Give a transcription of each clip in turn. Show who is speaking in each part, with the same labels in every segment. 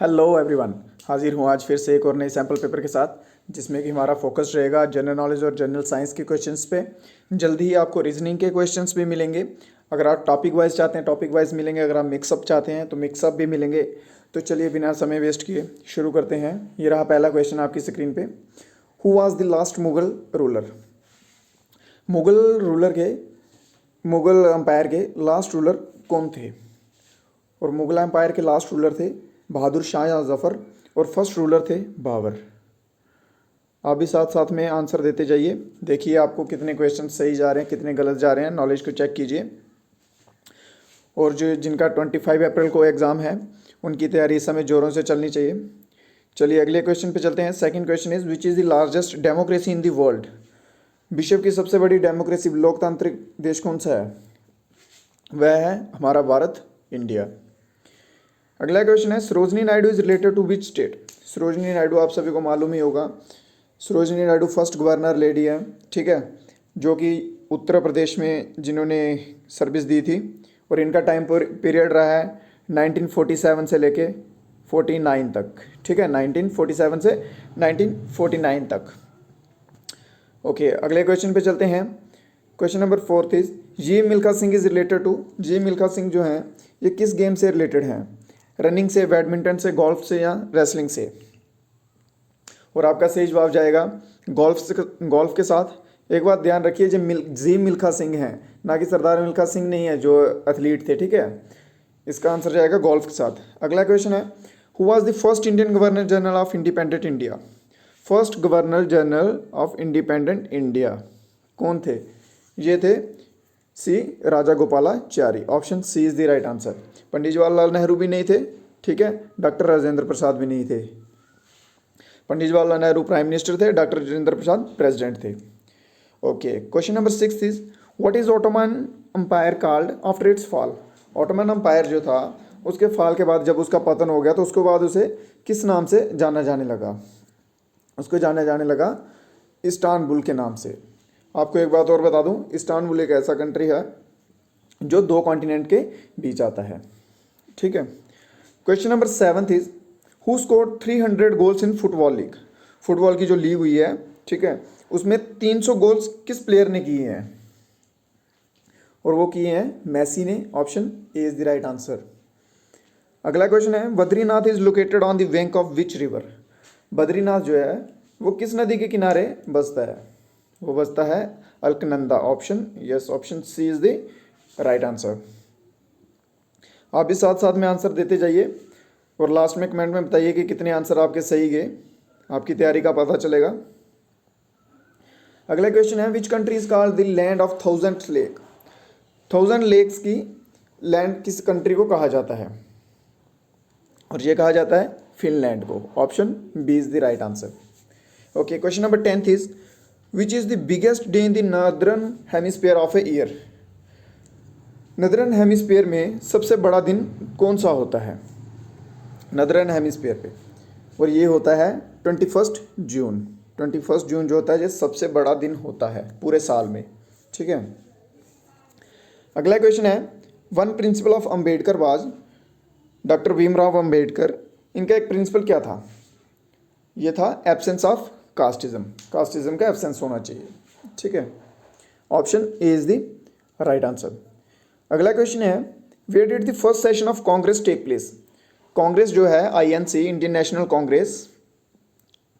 Speaker 1: Hello everyone, हाजिर हूँ आज फिर से एक और नए सैम्पल पेपर के साथ, जिसमें कि हमारा फोकस रहेगा जनरल नॉलेज और जनरल साइंस के क्वेश्चंस पे। जल्दी ही आपको रीजनिंग के क्वेश्चंस भी मिलेंगे। अगर आप टॉपिक वाइज चाहते हैं टॉपिक वाइज मिलेंगे, अगर आप मिक्सअप चाहते हैं तो मिक्सअप भी मिलेंगे। तो चलिए बिना समय वेस्ट किए शुरू करते हैं। ये रहा पहला क्वेश्चन आपकी स्क्रीन पे। Who was the last Mughal ruler? Mughal ruler के मुगल एम्पायर के लास्ट रूलर कौन थे? और मुगल एम्पायर के लास्ट रूलर थे बहादुर शाह या जफ़र, और फर्स्ट रूलर थे बाबर। आप भी साथ साथ में आंसर देते जाइए। देखिए आपको कितने क्वेश्चन सही जा रहे हैं, कितने गलत जा रहे हैं, नॉलेज को चेक कीजिए। और जो जिनका 25 अप्रैल को एग्ज़ाम है उनकी तैयारी इस समय ज़ोरों से चलनी चाहिए। चलिए अगले क्वेश्चन पे चलते हैं। Second question is which is the largest democracy in the world? विश्व की सबसे बड़ी डेमोक्रेसी, लोकतांत्रिक देश कौन सा है? वह है हमारा भारत, इंडिया। अगला क्वेश्चन है Sarojini Naidu is related to which state? Sarojini Naidu आप सभी को मालूम ही होगा। Sarojini Naidu first governor lady है, ठीक है, जो कि उत्तर प्रदेश में जिन्होंने सर्विस दी थी। और इनका टाइम पीरियड रहा है 1947 से लेके 49 तक, ठीक है, 1947 से 1949 तक। ओके अगले क्वेश्चन पे चलते हैं। Question number 4 is ji Milkha Singh is related to? Ji Milkha Singh जो हैं ये किस गेम से रिलेटेड हैं? रनिंग से, बैडमिंटन से, गोल्फ से या रेसलिंग से? और आपका सही जवाब जाएगा गोल्फ से। गोल्फ के साथ एक बात ध्यान रखिए, जो जी मिल्खा सिंह हैं, ना कि सरदार मिल्खा सिंह नहीं है जो एथलीट थे, ठीक है। इसका आंसर जाएगा गोल्फ के साथ। अगला क्वेश्चन है who was the first Indian governor general of independent India? First governor general of independent India कौन थे? ये थे C Rajagopalachari. Option C is the right answer. Pandit Jawaharlal Nehru भी नहीं थे, ठीक है, डॉक्टर राजेंद्र प्रसाद भी नहीं थे। पंडित जवाहरलाल नेहरू प्राइम मिनिस्टर थे, डॉक्टर राजेंद्र प्रसाद प्रेसिडेंट थे। Okay question number 6 is what is Ottoman umpire called after it's fall? Ottoman umpire जो था उसके फॉल के बाद, जब उसका पतन हो गया तो उसके बाद उसे किस नाम से जाना जाने लगा? उसको जाना जाने लगा इस्तानबुल के नाम से। आपको एक बात और बता दूं, इस्तानबुल एक ऐसा कंट्री है जो 2 कॉन्टिनेंट के बीच आता है, ठीक है। Question number 7 is who scored 300 goals in football league? Football की जो लीग हुई है, ठीक है, उसमें 300 गोल्स किस प्लेयर ने किए हैं? और वो किए हैं मेसी ने। Option A is the right answer. अगला क्वेश्चन है Badrinath is located on the bank of which river? Badrinath जो है वो किस नदी के किनारे बसता है? वो बसता है Alaknanda. Option yes, option C is the right answer. आप भी साथ साथ में आंसर देते जाइए और लास्ट में कमेंट में बताइए कि कितने आंसर आपके सही गए, आपकी तैयारी का पता चलेगा। अगला क्वेश्चन है which country is called the land of 1000 lake? 1000 lakes की लैंड किस कंट्री को कहा जाता है? और ये कहा जाता है फिनलैंड को। Option B is the right answer. Okay question number 10 is which is the biggest day in the northern hemisphere of a year? Northern hemisphere में सबसे बड़ा दिन कौन सा होता है नदरन हेमिस्फीयर पे? और ये होता है 21 जून। 21 जून जो होता है ये सबसे बड़ा दिन होता है पूरे साल में, ठीक है। अगला क्वेश्चन है one principle of Ambedkar was? Doctor Bhimrao Ambedkar, इनका एक प्रिंसिपल क्या था? ये था एब्सेंस ऑफ कास्टिज्म। कास्टिज्म का एब्सेंस होना चाहिए, ठीक है। Option A is the right answer. अगला क्वेश्चन है where did the first session of Congress take place? Congress जो है आईएनसी, इंडियन नेशनल कांग्रेस,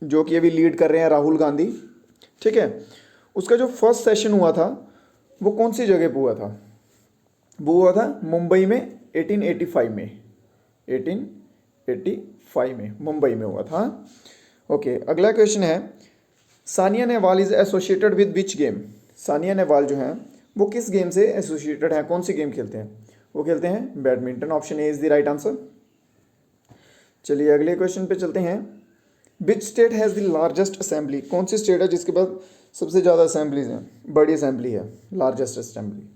Speaker 1: जो कि अभी लीड कर रहे हैं राहुल गांधी, ठीक है, उसका जो फर्स्ट सेशन हुआ था वो कौन सी जगह पे हुआ था? वो हुआ था मुंबई में 1885 में। 1885 में मुंबई में हुआ था। ओके अगला क्वेश्चन है Sania Nehwal is associated with which game? Sania Nehwal जो हैं वो किस गेम से एसोसिएटेड है, कौन सी गेम खेलते हैं? वो खेलते हैं badminton. Option A is the right answer. चलिए अगले क्वेश्चन पे चलते हैं which state has the largest assembly? कौन सी स्टेट है जिसके पास सबसे ज़्यादा असेंबलीज हैं, बड़ी असेंबली है, largest assembly?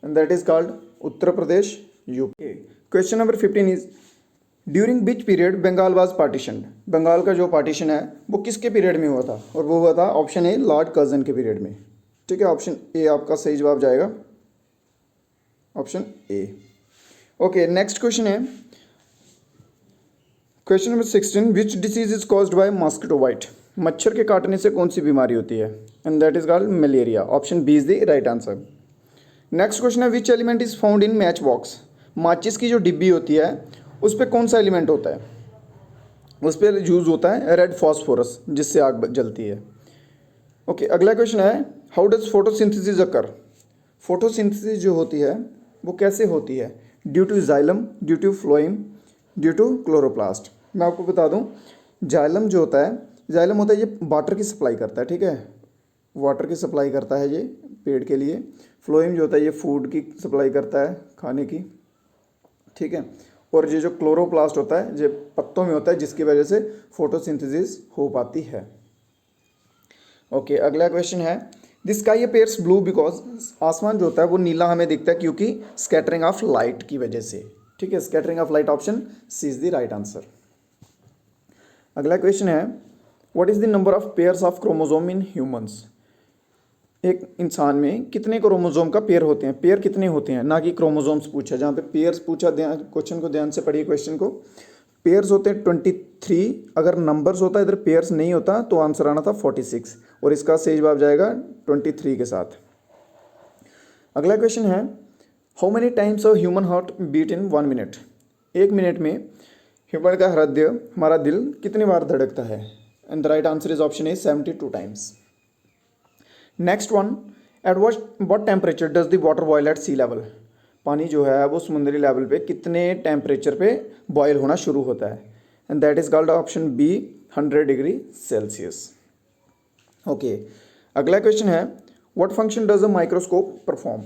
Speaker 1: And that is called Uttar Pradesh, UP. Question number 15 is during which period Bengal was partitioned? Bengal का जो पार्टीशन है वो किसके पीरियड में हुआ था? और वो हुआ था ऑप्शन ए लॉर्ड कर्जन के पीरियड में, ठीक है। ऑप्शन ए आपका सही जवाब जाएगा, option A. Okay next question है question number 16, which disease is caused by mosquito bite? मच्छर के काटने से कौन सी बीमारी होती है? And that is called malaria. Option B is the right answer. Next question है, which element is found in matchbox? माचिस की जो डिब्बी होती है उस पर कौन सा एलिमेंट होता है? उस पर यूज होता है रेड फॉस्फोरस, जिससे आग जलती है। ओके, अगला क्वेश्चन है, how does photosynthesis occur? Photosynthesis जो होती है वो कैसे होती है? Due to xylem, due to phloem, due to chloroplast. मैं आपको बता दूं, जाइलम जो होता है, जाइलम होता है ये वाटर की सप्लाई करता है, ठीक है, वाटर की सप्लाई करता है ये पेड़ के लिए। फ्लोएम जो होता है ये फूड की सप्लाई करता है, खाने की, ठीक है। और ये जो क्लोरोप्लास्ट होता है ये पत्तों में होता है, जिसकी वजह से फोटोसिंथेसिस हो पाती है। ओके, अगला क्वेश्चन है, the sky appears blue because? आसमान जो होता है वो नीला हमें दिखता है क्योंकि स्कैटरिंग ऑफ लाइट की वजह से, ठीक है। Scattering of light, option C is the right answer. अगला क्वेश्चन है, what is the number of pairs of chromosome in humans? एक इंसान में कितने क्रोमोसोम का पेयर होते हैं? पेयर कितने होते हैं, ना कि क्रोमोसोम्स पूछा। जहाँ पे पेयर्स पूछा, ध्यान क्वेश्चन को ध्यान से पढ़िए। क्वेश्चन को, पेयर्स होते हैं 23। अगर नंबर्स होता इधर पेयर्स नहीं होता तो आंसर आना था 46, और इसका सही जवाब जाएगा 23 के साथ। अगला क्वेश्चन है, how many times of human heart beat in 1 minute? 1 minute में ह्यूमन का हृदय, हमारा दिल, कितनी बार धड़कता है? And the right answer is option A 72 times. Next one, at what temperature does the water boil at sea level? पानी जो है वो समुद्री लेवल पे कितने टेम्परेचर पे बॉयल होना शुरू होता है? And that is called option B 100 degree Celsius. Okay, अगला क्वेश्चन है, what function does a microscope perform?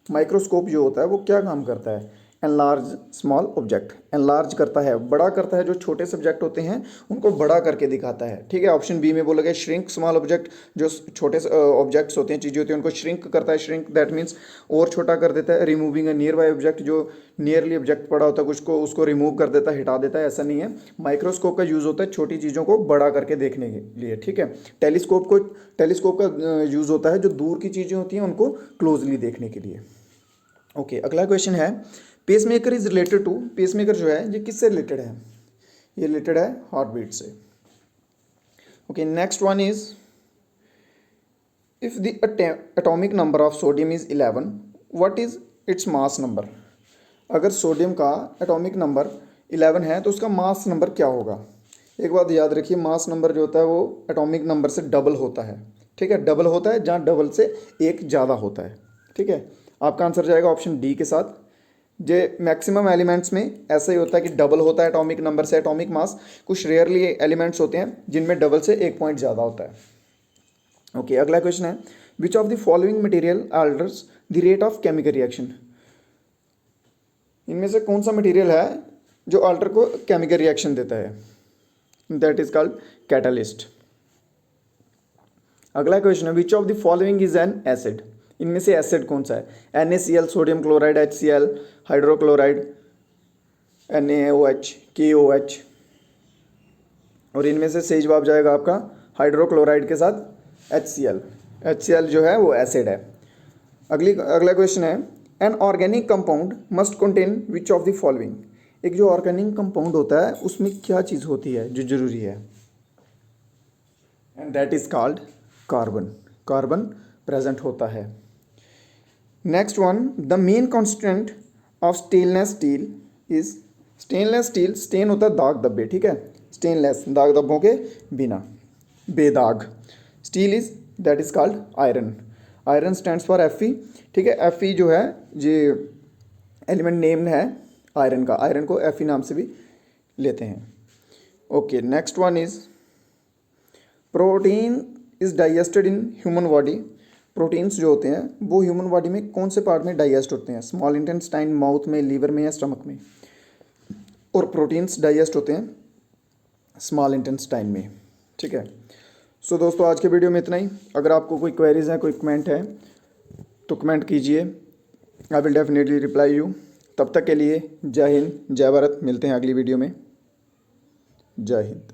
Speaker 1: Microscope जो होता है वो क्या काम करता है? एनलार्ज स्मॉल ऑब्जेक्ट, एनलार्ज करता है, बड़ा करता है, जो छोटे सब्जेक्ट होते हैं उनको बड़ा करके दिखाता है, ठीक है। ऑप्शन बी में बोला गया श्रिंक स्मॉल ऑब्जेक्ट, जो छोटे ऑब्जेक्ट्स होते हैं, चीज़ें होती हैं, उनको श्रिंक करता है। श्रिंक दैट मीन्स और छोटा कर देता है। Removing a near by object, जो नियरली ऑब्जेक्ट पड़ा होता है उसको रिमूव कर देता है, हटा देता है, ऐसा नहीं है। माइक्रोस्कोप का यूज़ होता है छोटी चीज़ों को बड़ा करके देखने के लिए, ठीक है। टेलीस्कोप का यूज़ होता है जो दूर की चीज़ें होती हैं उनको क्लोजली देखने के लिए। ओके, अगला क्वेश्चन है, pacemaker is related to? Pacemaker जो है ये किससे रिलेटेड है? ये रिलेटेड है हार्ट बीट से। Okay, next one is, if the atomic number of sodium is 11, what is its mass number? अगर सोडियम का एटॉमिक नंबर 11 है तो उसका मास नंबर क्या होगा? एक बात याद रखिए, मास नंबर जो होता है वो एटॉमिक नंबर से डबल होता है, ठीक है। डबल होता है जहाँ डबल से एक ज़्यादा होता है, ठीक है। आपका आंसर जाएगा ऑप्शन डी के साथ। जो मैक्सिमम एलिमेंट्स में ऐसा ही होता है कि डबल होता है एटॉमिक नंबर से एटॉमिक मास। कुछ रेयरली एलिमेंट्स होते हैं जिनमें डबल से 1 पॉइंट ज़्यादा होता है। ओके, अगला क्वेश्चन है, which of the following material altars the rate of chemical reaction? इनमें से कौन सा मटेरियल है जो अल्टर को केमिकल रिएक्शन देता है? That is called catalyst. अगला क्वेश्चन है, which of the following is an acid? इनमें से एसिड कौन सा है? NaCl, sodium chloride, HCl, hydrochloride, NaOH, KOH। और इनमें से सही जवाब जाएगा आपका हाइड्रोक्लोराइड के साथ HCl। HCl जो है वो एसिड है। अगला क्वेश्चन है, an organic compound must contain which of the following? एक जो ऑर्गेनिक कंपाउंड होता है उसमें क्या चीज़ होती है जो जरूरी है? And that is called carbon. Carbon present होता है। Next one, the main constant of stainless steel is? Stainless steel, stain होता है दाग धब्बे, ठीक है। स्टेनलेस, दाग धब्बों के बिना, बेदाग। Steel is, that is called iron. Iron stands for Fe, ठीक है। Fe जो है ये एलिमेंट नेम है आयरन का, आयरन को Fe नाम से भी लेते हैं। Okay, next one is, protein is digested in human body? Proteins जो होते हैं वो ह्यूमन बॉडी में कौन से पार्ट में डाइजेस्ट होते हैं? स्मॉल इंटेस्टाइन, माउथ में, लीवर में या स्टमक में? और प्रोटीन्स डाइजेस्ट होते हैं स्मॉल इंटेस्टाइन में, ठीक है। सो दोस्तों, आज के वीडियो में इतना ही। अगर आपको कोई क्वेरीज है, कोई कमेंट है तो कमेंट कीजिए, I will definitely reply you. तब तक के लिए जय हिंद, जय भारत। मिलते हैं अगली वीडियो में। जय हिंद।